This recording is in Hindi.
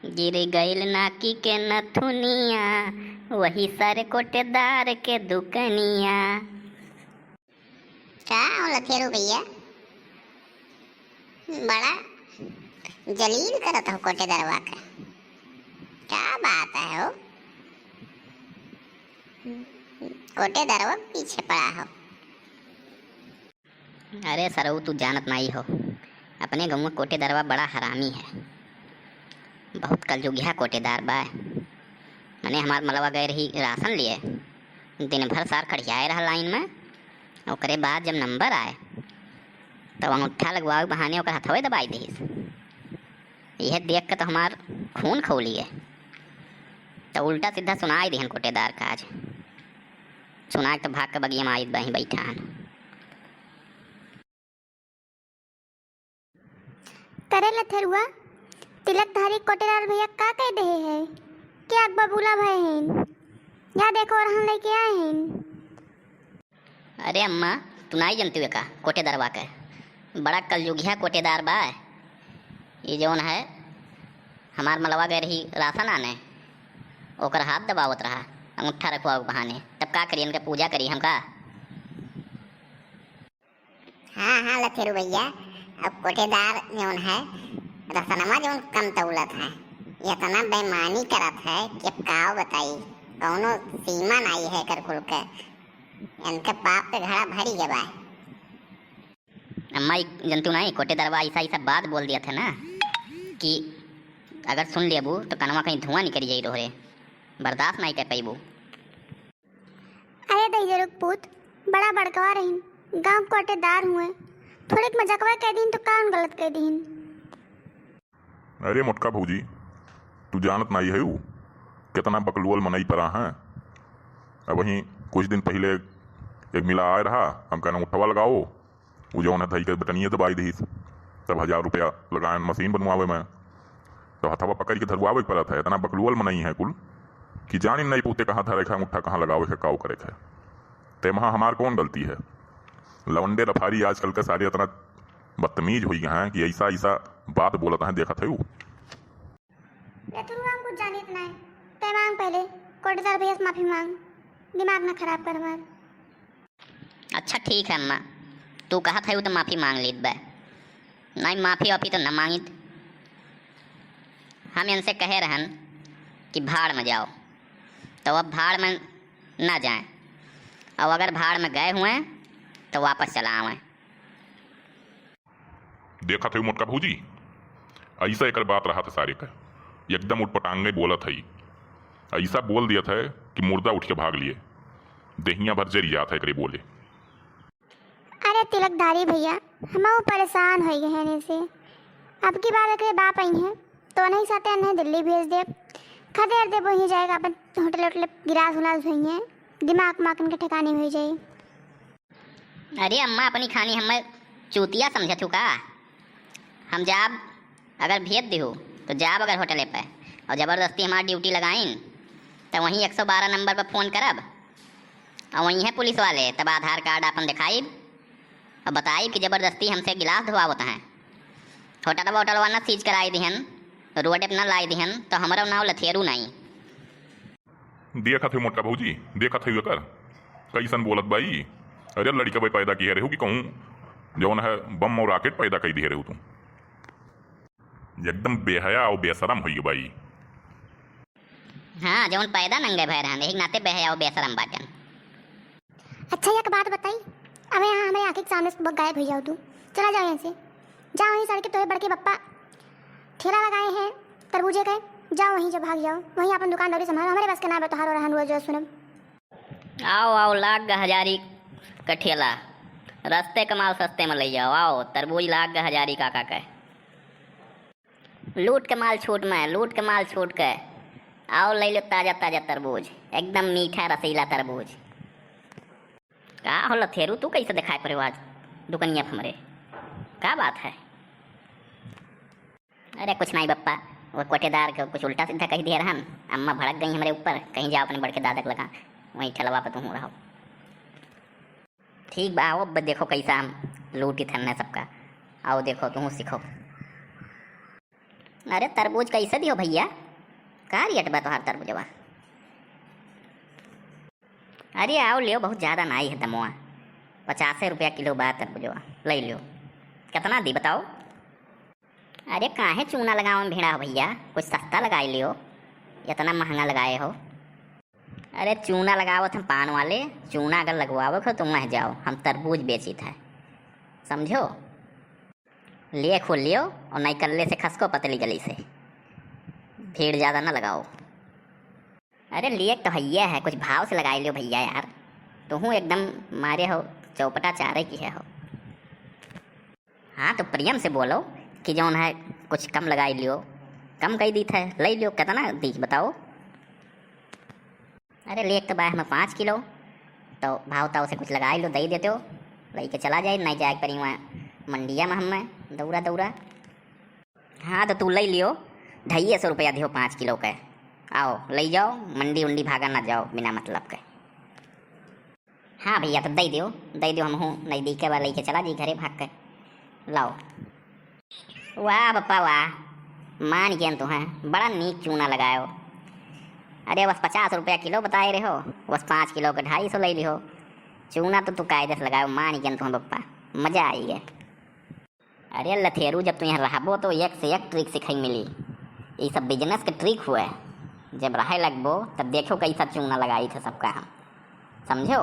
गिर गईल नाकी के नथुनिया, वही सर कोटेदार के दुकनिया। क्या होला फेरू भैया, बड़ा जलील करत हो कोटेदारवा का। क्या बात है हो, कोटेदारवा पीछे पड़ा हो। अरे सरऊ तू जानत नहीं हो, अपने गाँव में कोटेदारवा बड़ा हरामी है, बहुत कलजुगिया कोटेदार बा। मैंने हमार मलवा गए रही राशन लिए, दिन भर सार खड़ियाए रहा लाइन में। ओकरे बाद जब नंबर आए तो अंगूठा लगवाए बहाने ओकर हथवे दबाई दीस। यह देख के तो हमार खून खौलिए, तो उल्टा सीधा सुनाई दिहन कोटेदार का। आज सुना के तो भाग के बगिया में आई बही बैठा हन। करे लथरुआ तिलकधारी कोटेदार भैया का कह रहे हैं, क्या अकबर बुला भय हैं, यहाँ देखो और हम लेके आए हैं। अरे अम्मा तू नहीं जानती हुए का कोटेदारवा के, बड़ा कलजुगिया कोटेदार बा। ये जौन है हमार मलवा गए रही राशन आने, ओकर हाथ दबावत रहा अंगूठा रखवा बहाने। तब का करिए, उनके पूजा करिए हम का। हाँ लथेरू भैया, अब कोटेदार जौन है रसनमा जौन कम तौलत है, इतना बेईमानी करत है कि अब का बताई, कौनो सीमा नहीं है कर खुल के। इनके पाप पे घड़ा भरी गवा। अम्मा जंतु नहीं, कोटेदारवा ऐसा ऐसा बात बोल दिया था ना कि अगर सुन लेबू तो कनवा कहीं धुआं निकल जाई रोहरे, बर्दाश्त नहीं कर पैबू। अरे दही पूत बड़ा बड़कवा रही, गांव कोटेदार हुए, थोड़े मजाकवा कह दीन तो कौन गलत कह दीन। अरे मोटका भौजी, तू जानत नहीं है कितना बकलुअल मनई परा है। अब वहीं कुछ दिन पहले एक मिला आए रहा, हम कहना उठवा लगाओ, वो जौन है धई के बटनिए दबाई दी, तब 1000 रुपया लगाए मशीन बनवावे में, तो हथवा पकड़ के धरवावे पड़ा था। इतना बकलुअल मनई है कुल कि जान ही नहीं पूछते कहाँ धरे अंगूठा कहाँ लगावे है काऊ करे है। ते वहाँ हमार कौन गलती है। लवंडे रफारी आजकल के सारे इतना बदतमीज हुई हैं कि ऐसा ऐसा बात बोलता है, देखा थे वो। हम कुछ जानित नहीं, ते मांग पहले कोटेदार भैया से माफी मांग, दिमाग ना खराब कर हमार। अच्छा ठीक है अम्मा, तू कहा था तो माफ़ी मांग लीत बे, नहीं माफ़ी वाफ़ी तो न मांगित। हम इनसे कहे रहन कि भाड़ में जाओ, तो अब भाड़ में ना जाएं, और अगर भाड़ में गए हुए तो वापस चला आवें। देखा थे मोटका भौजी, ऐसा एक बात रहा था सारे का, एकदम उठपटांगे बोला था, ऐसा बोल दिया था कि मुर्दा उठ के भाग लिए, देहिया भर जरी जाता है बोले। अरे तिलकधारी भैया, हम परेशान हो गए हैं से, अब की बार अगर बाप आई हैं तो नहीं साथे नहीं दिल्ली भेज दे, खदेर दे वही जाएगा अपन होटल होटल गिरास उलास हुई हैं, दिमाग माकन के ठिकाने हो जाए। अरे अम्मा अपनी खानी हमें चूतिया समझत हूँ का। हम जाब अगर भेज दी हो तो जाब अगर होटल पे, और ज़बरदस्ती हमारी ड्यूटी लगाइन तो वहीं 112 नंबर पर फ़ोन करब, और वहीं है पुलिस वाले, तब आधार कार्ड अपन दिखाई और बताई कि ज़बरदस्ती हमसे गिलास धोवावत हैं। होटल वोटलवा न सीज कराई दिहन, रोड पर न लाई दिहन, तो हमारा नाव लथेरू नहीं। देखा थे मोटका भौजी, देखा थे कर कैसन बोलत बाई। अरे लड़का भाई पैदा किए रहे कि कहूँ जौन है बम और राकेट पैदा कर दिए रहे तुम, एकदम बेहया और बेशरम हुई बाई। हाँ जौन पैदा नंगे भय रहन, एक नाते बेहया और बेशरम बाटन। अच्छा एक बात बताई, अब यहाँ हमारे आँख के सामने से गायब हो जाओ, तू चला जाओ यहाँ से, जाओ वहीं सड़क के तोहे बड़के पप्पा ठेला लगाए हैं तरबूजे का, जाओ वहीं जो भाग जाओ, वहीं अपन दुकानदारी संभालो, हमारे पास के ना बतहार और रहन जो सुनब। आओ आओ लाग हजारी का ठेला, रास्ते का माल सस्ते में ले जाओ, आओ तरबूज लाग हजारी काका का, लूट के माल छूट में, लूट के माल छूट के, आओ ले लो ताज़ा ताज़ा तरबूज, एकदम मीठा रसीला तरबूज। का हो थेरू तू कैसे दिखाई पड़े आज दुकनिया हमरे, क्या बात है। अरे कुछ नहीं बप्पा, वो कोटेदार को कुछ उल्टा सीधा कह दिया रहन, अम्मा भड़क गई हमारे ऊपर, कहीं जाओ अपने बड़के दादा को लगा, वहीं ठलवा पर तुम रहो। ठीक बा, आओ देखो कैसा हम लूटी थरने सबका, आओ देखो तुम सीखो। अरे तरबूज कैसे दियो भैया? का रेट बा तोहार तरबूजवा? अरे आओ लियो, बहुत ज़्यादा नाई है दमुआ। 50 रुपया किलो बा तरबूजवा, ले लियो। कितना दी बताओ? अरे काहे चूना लगाओ में भिड़ा हो भैया, कुछ सस्ता लगाई लियो, इतना महंगा लगाए हो। अरे चूना लगावत हम पान वाले, चूना अगर लगवाओ हो तो मह जाओ, हम तरबूज बेची था, समझो। लिए खोल लियो और नहीं कल्ले से खसको पतली गली से, भीड़ ज़्यादा ना लगाओ। अरे लिए तो भैया है, कुछ भाव से लगाई लियो भैया यार, तुम एकदम मारे हो चौपटा चारे की है हो। हाँ तो प्रियम से बोलो कि जौन है कुछ कम लगाई लियो, कम कही दी था, ले लियो। कितना दी बताओ? अरे ले तो बाय हमें 5 किलो, तो भाव ताव से कुछ लगाई लो, दे देते हो, ले के चला जाए, नहीं जाए परी वहाँ मंडिया में हमें दौरा दौरा। हाँ तो तू ले लियो, 250 रुपया दियो 5 किलो के, आओ ले जाओ, मंडी उंडी भागा ना जाओ बिना मतलब के। हाँ भैया तो दे दियो हम हूँ नहीं दी के बाद लेके चला जी घरे भाग के, लाओ। वाह पप्पा वाह, मान गया तो हैं, बड़ा नीक चूना लगायो। अरे बस 50 रुपया किलो बताए रहे हो, बस 5 किलो के 250 ले लियो। चूना तो तू कायदे से लगाओ, मान गया तो हैं पप्पा, मज़ा आई है। अरे लथेरू, जब तू यहाँ रहबो तो एक से एक ट्रिक सिखाई मिली, ये सब बिजनेस के ट्रिक हुए, जब रहे लगबो तब देखो कैसा चूना लगाई थे सबका हम, समझो।